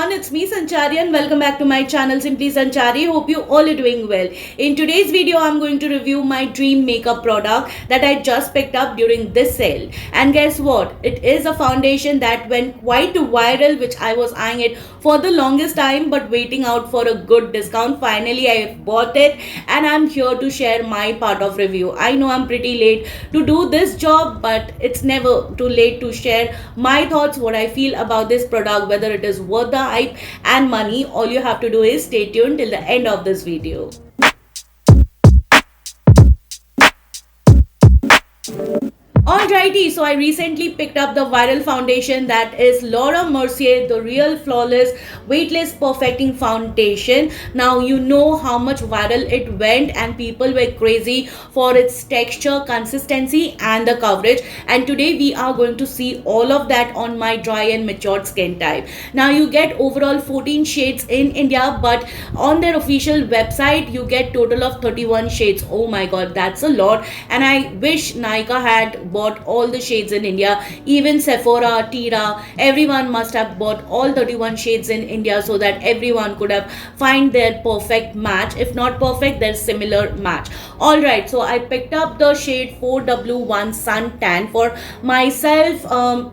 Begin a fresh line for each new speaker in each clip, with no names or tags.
everyone, it's me Sanchari and welcome back to my channel Simply Sanchari. Hope you all are doing well. In today's video, I'm going to review my dream makeup product that I just picked up during this sale. And guess what? It is a foundation that went quite viral, which I was eyeing it for the longest time but waiting out for a good discount. Finally, I bought it and I'm here to share my part of review. I know I'm pretty late to do this job, but it's never too late to share my thoughts, what I feel about this product, whether it is worth the hype and money. All you have to do is stay tuned till the end of this video. Alrighty, so I recently picked up the viral foundation that is Laura Mercier, the Real Flawless Weightless Perfecting Foundation. Now you know how much viral it went and people were crazy for its texture, consistency and the coverage. And today we are going to see all of that on my dry and matured skin type. Now you get overall 14 shades in India, but on their official website you get total of 31 shades. Oh my god, that's a lot. And I wish Nykaa had bought all the shades in India. Even Sephora, Tira, everyone must have bought all 31 shades in India so that everyone could have find their perfect match. If not perfect, their similar match. Alright, so I picked up the shade 4W1 Sun Tan for myself.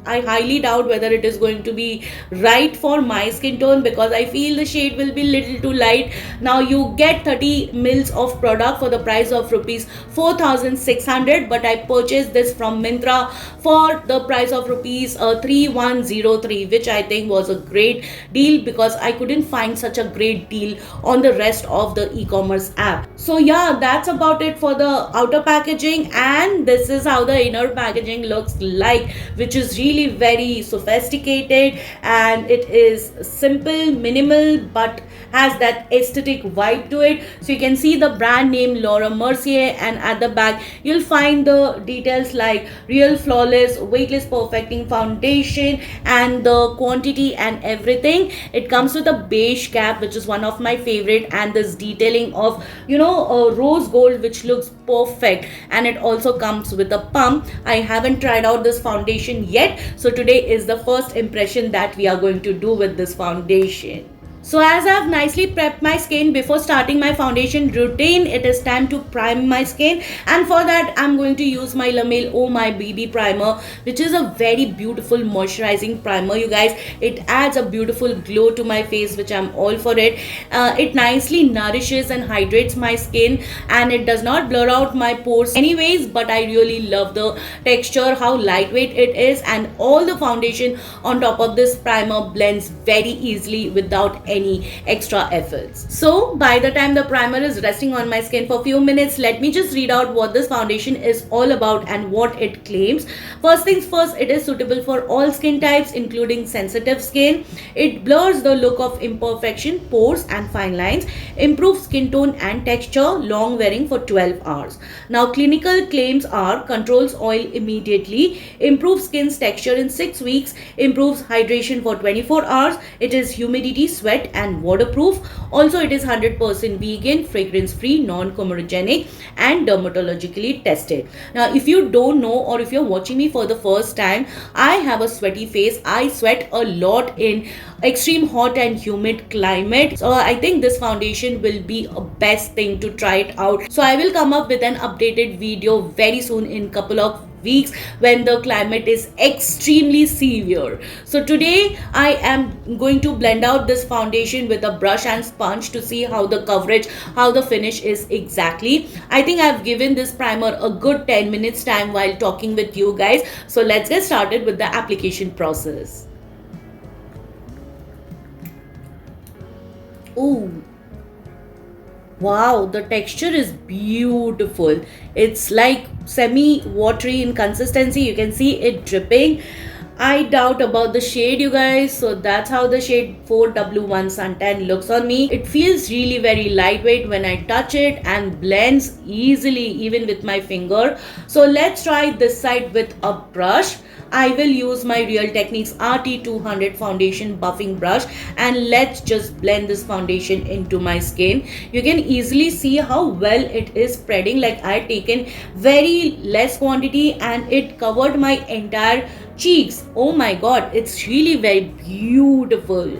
I highly doubt whether it is going to be right for my skin tone because I feel the shade will be little too light. Now you get 30 mils of product for the price of rupees 4,600, but I purchased this from Myntra for the price of rupees 3,103, which I think was a great deal because I couldn't find such a great deal on the rest of the e-commerce app. So yeah, that's about it for the outer packaging, and this is how the inner packaging looks like, which is really very sophisticated and it is simple, minimal, but has that aesthetic vibe to it. So you can see the brand name Laura Mercier, and at the back you'll find the details like Real Flawless Weightless Perfecting Foundation and the quantity and everything. It comes with a beige cap, which is one of my favorite, and this detailing of rose gold, which looks perfect, and it also comes with a pump. I haven't tried out this foundation yet, so today is the first impression that we are going to do with this foundation. So as I've nicely prepped my skin before starting my foundation routine, it is time to prime my skin, and for that I'm going to use my La Mer Oh My BB primer, which is a very beautiful moisturizing primer, you guys. It adds a beautiful glow to my face, which I'm all for it. It nicely nourishes and hydrates my skin, and it does not blur out my pores anyways, but I really love the texture, how lightweight it is, and all the foundation on top of this primer blends very easily without any extra efforts. So by the time the primer is resting on my skin for a few minutes, let me just read out what this foundation is all about and what it claims. First things first, it is suitable for all skin types including sensitive skin. It blurs the look of imperfection, pores and fine lines, improves skin tone and texture, long wearing for 12 hours. Now clinical claims are controls oil immediately, improves skin's texture in 6 weeks, improves hydration for 24 hours, it is humidity, sweat and waterproof. Also it is 100% vegan, fragrance free, non-comedogenic and dermatologically tested. Now if you don't know, or if you're watching me for the first time, I have a sweaty face. I sweat a lot in extreme hot and humid climate, so I think this foundation will be a best thing to try it out. So I will come up with an updated video very soon in couple of weeks when the climate is extremely severe. So today I am going to blend out this foundation with a brush and sponge to see how the coverage, how the finish is exactly. I think I've given this primer a good 10 minutes time while talking with you guys. So let's get started with the application process. Oh wow, the texture is beautiful. It's like semi-watery in consistency. You can see it dripping. I doubt about the shade, you guys. So that's how the shade 4W1 Suntan looks on me. It feels really very lightweight when I touch it and blends easily even with my finger. So let's try this side with a brush. I will use my Real Techniques RT200 foundation buffing brush, and let's just blend this foundation into my skin. You can easily see how well it is spreading. Like I had taken very less quantity and it covered my entire cheeks. Oh my god, it's really very beautiful.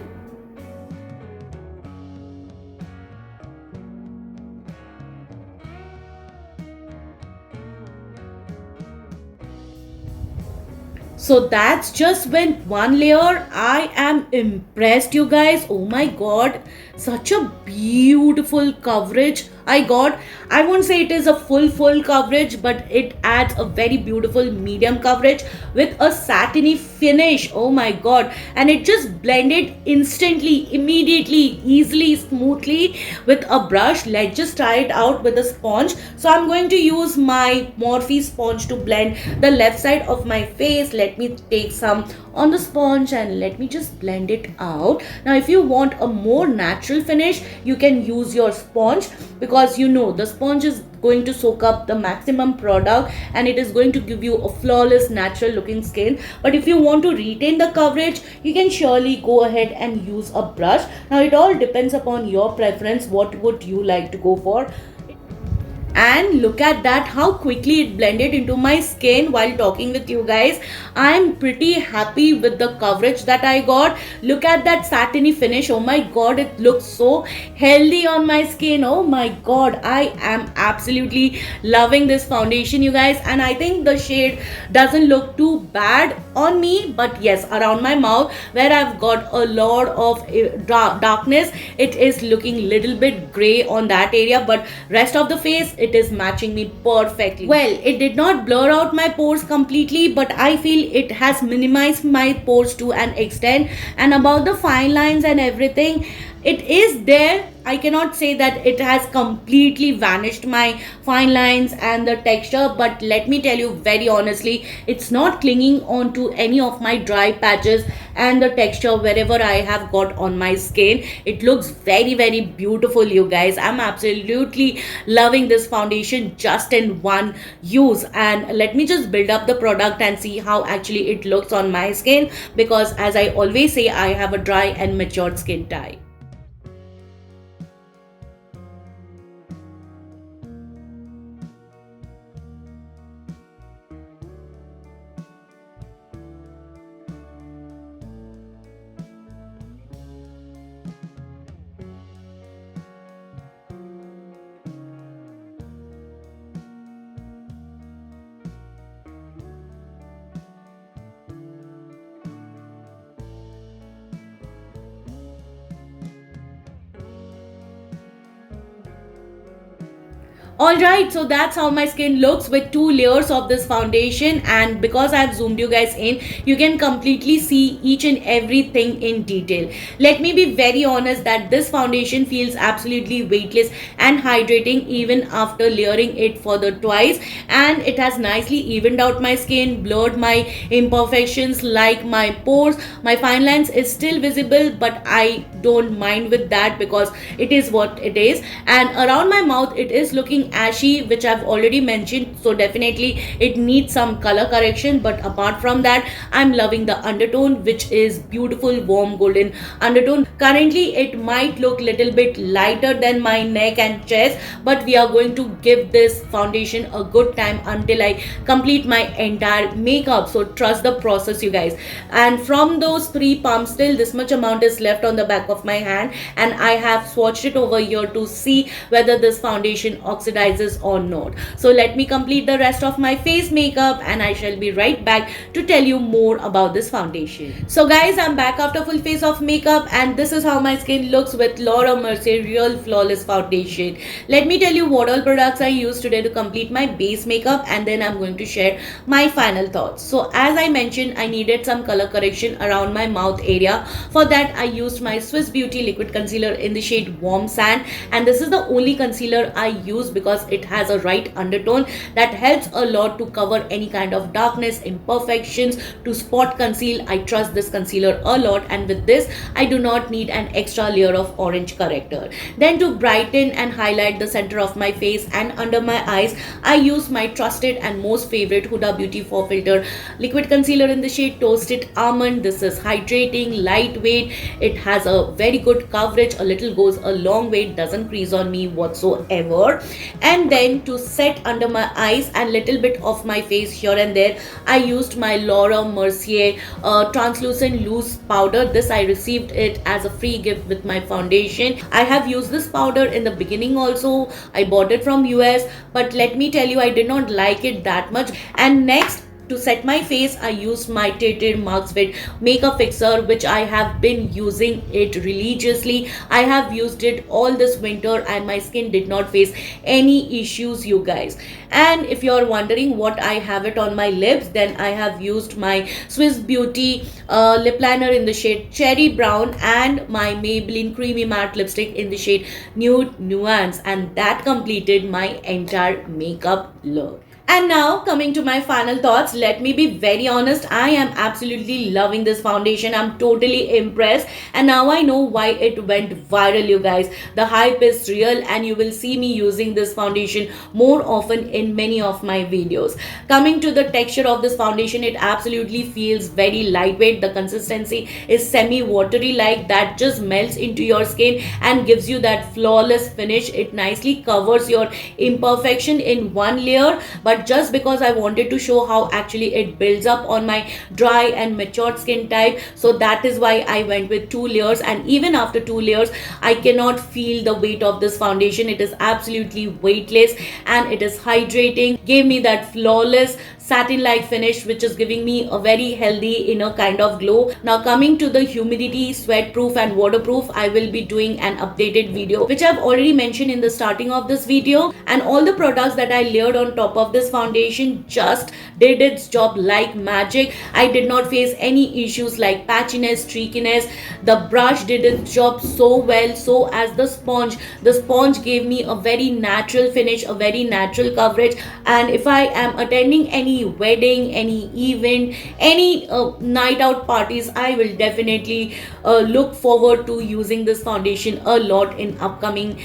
So that's just when one layer. I am impressed, you guys. Oh my god, such a beautiful coverage I got. I won't say it is a full coverage, but it adds a very beautiful medium coverage with a satiny finish. Oh my god, and it just blended instantly, immediately, easily, smoothly with a brush. Let's just try it out with a sponge. So I'm going to use my Morphe sponge to blend the left side of my face. Let me take some on the sponge and let me just blend it out. Now if you want a more natural finish, you can use your sponge, because you know the sponge is going to soak up the maximum product and it is going to give you a flawless natural looking skin. But if you want to retain the coverage, you can surely go ahead and use a brush. Now it all depends upon your preference, what would you like to go for. And look at that, how quickly it blended into my skin while talking with you guys. I'm pretty happy with the coverage that I got. Look at that satiny finish. Oh my god, it looks so healthy on my skin. Oh my god, I am absolutely loving this foundation, you guys. And I think the shade doesn't look too bad on me, but yes, around my mouth where I've got a lot of darkness, it is looking little bit gray on that area, but rest of the face, it is matching me perfectly. Well, it did not blur out my pores completely, but I feel it has minimized my pores to an extent. And about the fine lines and everything, it is there. I cannot say that it has completely vanished my fine lines and the texture, but let me tell you very honestly, it's not clinging on to any of my dry patches and the texture wherever I have got on my skin. It looks very beautiful, you guys. I'm absolutely loving this foundation just in one use. And let me just build up the product and see how actually it looks on my skin, because as I always say, I have a dry and matured skin type. Alright, so that's how my skin looks with two layers of this foundation, and because I've zoomed you guys in, you can completely see each and everything in detail. Let me be very honest that this foundation feels absolutely weightless and hydrating even after layering it further twice, and it has nicely evened out my skin, blurred my imperfections like my pores. My fine lines is still visible, but I don't mind with that because it is what it is. And around my mouth, it is looking ashy, which I've already mentioned, so definitely it needs some color correction. But apart from that, I'm loving the undertone, which is beautiful warm golden undertone. Currently it might look little bit lighter than my neck and chest, but we are going to give this foundation a good time until I complete my entire makeup. So trust the process, you guys. And from those three pumps, still this much amount is left on the back of my hand, and I have swatched it over here to see whether this foundation oxidizes or not. So let me complete the rest of my face makeup and I shall be right back to tell you more about this foundation. So guys, I'm back after full face of makeup, and this is how my skin looks with Laura Mercier Real Flawless Foundation. Let me tell you what all products I used today to complete my base makeup, and then I'm going to share my final thoughts. So as I mentioned, I needed some color correction around my mouth area. For that, I used my Swiss Beauty liquid concealer in the shade Warm Sand, and this is the only concealer I use because it has a right undertone that helps a lot to cover any kind of darkness, imperfections, to spot conceal. I trust this concealer a lot, and with this I do not need an extra layer of orange corrector. Then to brighten and highlight the center of my face and under my eyes, I use my trusted and most favorite Huda Beauty 4 Filter liquid concealer in the shade Toasted Almond. This is hydrating, lightweight, it has a very good coverage, a little goes a long way, it doesn't crease on me whatsoever. And then to set under my eyes and little bit of my face here and there, I used my Laura Mercier translucent loose powder. This I received it as a free gift with my foundation. I have used this powder in the beginning also. I bought it from US, but let me tell you, I did not like it that much. And next, To set my face, I used my Tinted Marks Fit makeup fixer, which I have been using it religiously. I have used it all this winter and my skin did not face any issues, you guys. And if you're wondering what I have it on my lips, then I have used my Swiss Beauty lip liner in the shade Cherry Brown and my Maybelline Creamy Matte lipstick in the shade Nude Nuance, and that completed my entire makeup look. And now, coming to my final thoughts, let me be very honest. I am absolutely loving this foundation. I'm totally impressed. And now I know why it went viral, you guys. The hype is real, and you will see me using this foundation more often in many of my videos. Coming to the texture of this foundation, it absolutely feels very lightweight. The consistency is semi watery, like that just melts into your skin and gives you that flawless finish. It nicely covers your imperfection in one layer, but just because I wanted to show how actually it builds up on my dry and matured skin type, so that is why I went with two layers. And even after two layers, I cannot feel the weight of this foundation. It is absolutely weightless and it is hydrating, gave me that flawless satin like finish, which is giving me a very healthy inner kind of glow. Now, coming to the humidity, sweat proof and waterproof, I will be doing an updated video, which I've already mentioned in the starting of this video. And all the products that I layered on top of this foundation just did its job like magic. I did not face any issues like patchiness, streakiness. The brush did its job so well, so as the sponge gave me a very natural finish, a very natural coverage. And if I am attending any wedding, any event, any night out parties, I will definitely look forward to using this foundation a lot in upcoming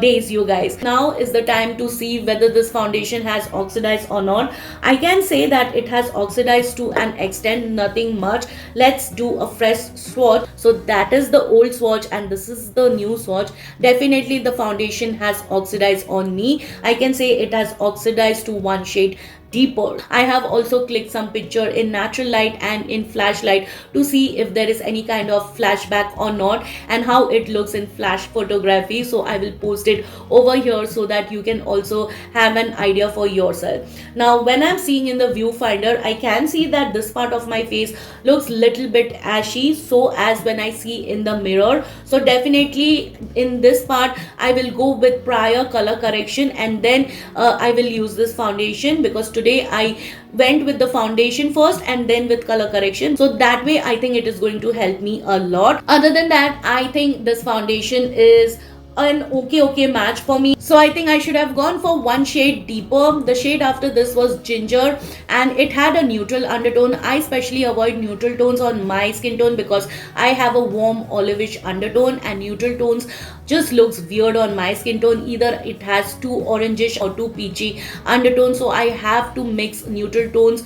days, you guys. Now is the time to see whether this foundation has oxidized or not. I can say that it has oxidized to an extent, nothing much. Let's do a fresh swatch. So that is the old swatch and this is the new swatch. Definitely the foundation has oxidized on me. I can say it has oxidized to one shade deeper. I have also clicked some picture in natural light and in flashlight to see if there is any kind of flashback or not and how it looks in flash photography. So I will post it over here so that you can also have an idea for yourself. Now, when I'm seeing in the viewfinder, I can see that this part of my face looks little bit ashy, so as when I see in the mirror. So definitely in this part, I will go with prior color correction and then I will use this foundation, because today I went with the foundation first and then with color correction. So that way I think it is going to help me a lot. Other than that, I think this foundation is an okay match for me. So I think I should have gone for one shade deeper. The shade after this was ginger and it had a neutral undertone. I especially avoid neutral tones on my skin tone because I have a warm olivish undertone and neutral tones just looks weird on my skin tone. Either it has too orangish or too peachy undertone, so I have to mix neutral tones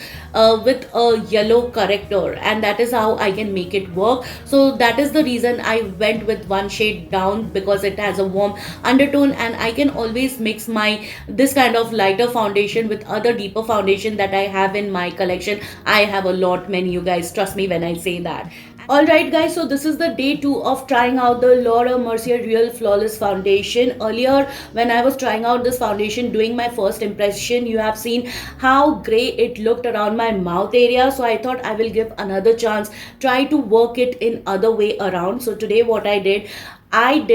with a yellow corrector, and that is how I can make it work. So that is the reason I went with one shade down, because it has a warm undertone and I can always mix my this kind of lighter foundation with other deeper foundation that I have in my collection. I have a lot many, you guys, trust me when I say that. Alright guys, so this is the day 2 of trying out the Laura Mercier Real Flawless Foundation. Earlier when I was trying out this foundation, doing my first impression, you have seen how grey it looked around my mouth area. So I thought I will give another chance, try to work it in other way around. So today what I did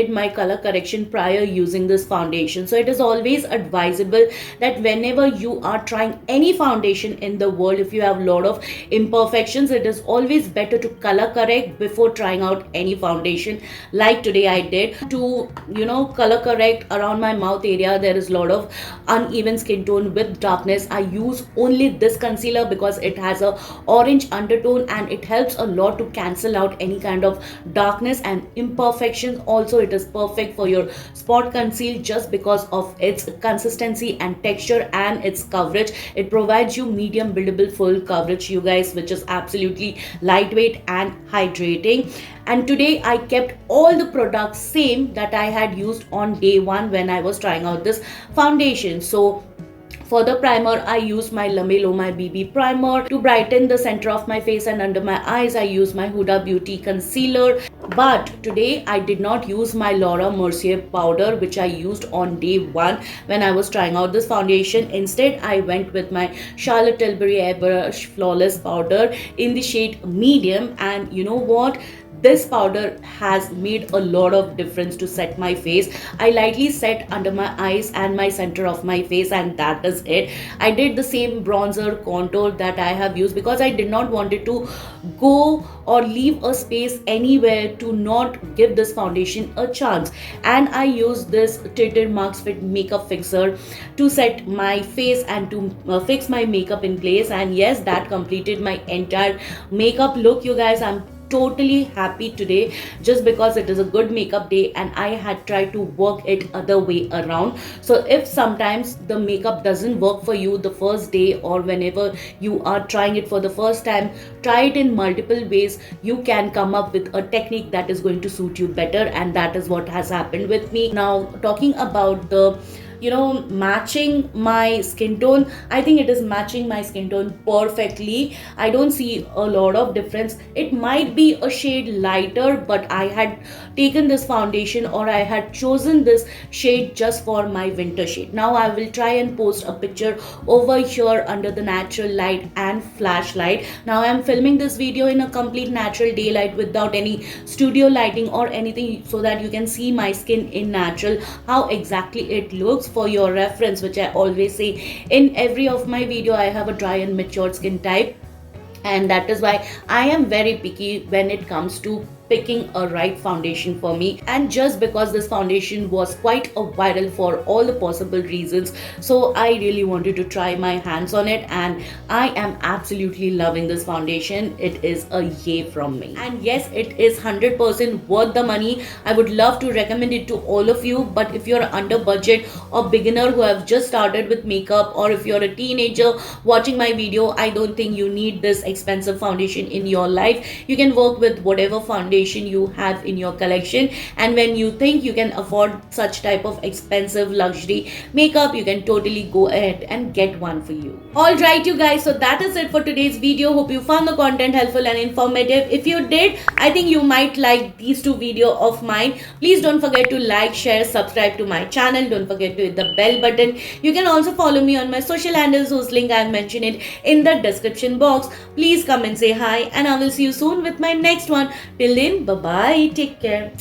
my color correction prior using this foundation. So it is always advisable that whenever you are trying any foundation in the world, if you have a lot of imperfections, it is always better to color correct before trying out any foundation. Like today I did to color correct around my mouth area. There is a lot of uneven skin tone with darkness. I use only this concealer because it has a orange undertone and it helps a lot to cancel out any kind of darkness and imperfections. Also, it is perfect for your spot conceal just because of its consistency and texture and its coverage. It provides you medium buildable full coverage, you guys, which is absolutely lightweight and hydrating. And today I kept all the products same that I had used on day 1 when I was trying out this foundation. So For the primer, I use my Lamelo My BB primer. To brighten the center of my face and under my eyes, I use my Huda Beauty concealer. But today I did not use my Laura Mercier powder, which I used on day 1 when I was trying out this foundation. Instead, I went with my Charlotte Tilbury Airbrush Flawless powder in the shade medium. And you know what? This powder has made a lot of difference to set my face. I lightly set under my eyes and my center of my face, and that is it. I did the same bronzer contour that I have used because I did not want it to go or leave a space anywhere to not give this foundation a chance. And I used this Tinted Marks Fit makeup fixer to set my face and to fix my makeup in place. And yes, that completed my entire makeup look. You guys, I'm totally happy today just because it is a good makeup day and I had tried to work it other way around. So if sometimes the makeup doesn't work for you the first day or whenever you are trying it for the first time, try it in multiple ways. You can come up with a technique that is going to suit you better, and that is what has happened with me. Now, talking about the matching my skin tone, I think it is matching my skin tone perfectly. I don't see a lot of difference. It might be a shade lighter, but I had taken this foundation, or I had chosen this shade just for my winter shade. Now I will try and post a picture over here under the natural light and flashlight. Now I am filming this video in a complete natural daylight without any studio lighting or anything, so that you can see my skin in natural, how exactly it looks. For your reference, which I always say in every of my video, I have a dry and matured skin type, and that is why I am very picky when it comes to picking a right foundation for me. And just because this foundation was quite a viral for all the possible reasons, so I really wanted to try my hands on it, and I am absolutely loving this foundation. It is a yay from me, and yes, it is 100% worth the money. I would love to recommend it to all of you, but if you're under budget or beginner who have just started with makeup, or if you're a teenager watching my video, I don't think you need this expensive foundation in your life. You can work with whatever foundation you have in your collection, and when you think you can afford such type of expensive luxury makeup, you can totally go ahead and get one for you. Alright you guys, so that is it for today's video. Hope you found the content helpful and informative. If you did, I think you might like these two videos of mine. Please don't forget to like, share, subscribe to my channel. Don't forget to hit the bell button. You can also follow me on my social handles, whose link I have mentioned it in the description box. Please come and say hi, and I will see you soon with my next one. Till then, bye bye, take care.